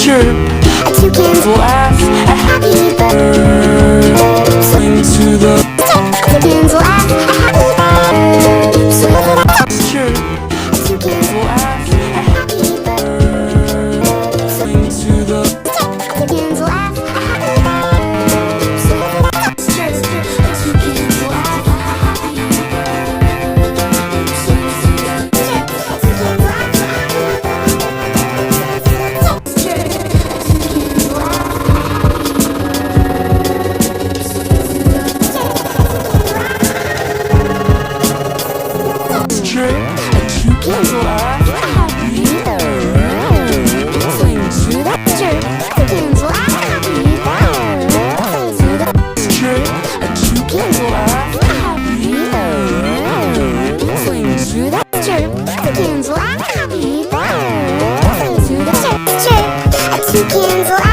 chirp. Toucans will ask a happy birthday. Sing to the toucans will ask a happy birthday. Chirp. Toucans will ask a happy birthday. Sing to the toucans will ask a happy birthday. Chirp. Toucans will ask a happy birthday. Sing to the toucans will ask a Trick, a toucan will ask a happy birthday. Sing to the trick, toucans will ask a happy birthday. To the trick, a toucan will ask a happy birthday. Sing to the trick, toucans will ask a happy birthday. To the trick, a toucans will ask